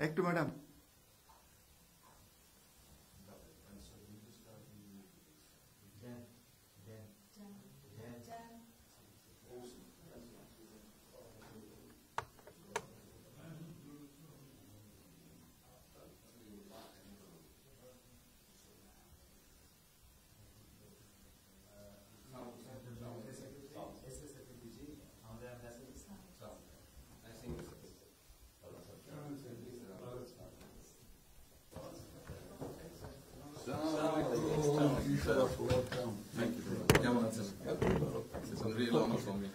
একটু ম্যাডাম কেমন আছেন? Real honour for me.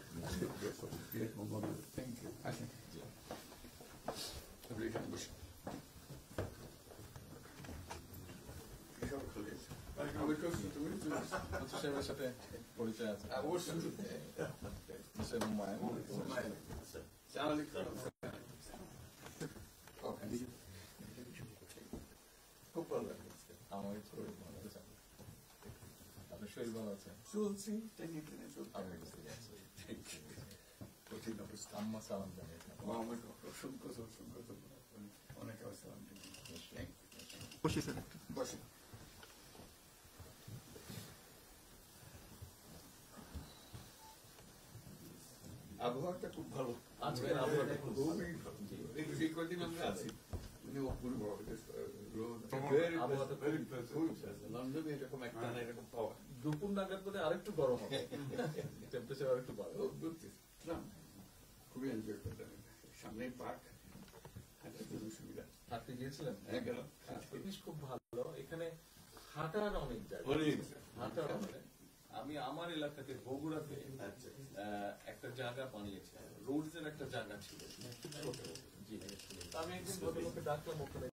Thank you. আসেন। সাহেবের সাথে পরিচয় আছে অবশ্যই। খুব ভালো লাগে। আমার শরীর ভালো আছে। আপনার শরীর ভালো আছে? চলছি টেনে টেনে চলতে আমি বুঝতে পারছি। আম্মা সালাম জানাই। আমাকে অসংখ্য অনেক সালাম বসি স্যার বসে। আবহাওয়াটা খুব ভালো, আজকের আবহাওয়াটা খুব ভালো। এই কদিন আমরা আছি লন্ডনে এরকম একটা এরকম পাওয়া দুপুর নাগাদ বলে আরেকটু গরম হবে, টেম্পারেচার আরেকটু বাড়বে। খুবই এনজয় করতাম। সামনে পার্ক, হাঁটার জন্য সুবিধা। হাঁটতে গিয়েছিলেন? গেলাম। জিনিস খুব ভালো, এখানে হাঁটার অনেক জায়গা, হাঁটার অনেক। আমি আমার এলাকাতে বগুড়াতে একটা জায়গা বানিয়েছি, রোডস এর একটা জায়গা ছিল। জি, আমি একদিন ভদ্রলোককে ডাকলাম ওখানে।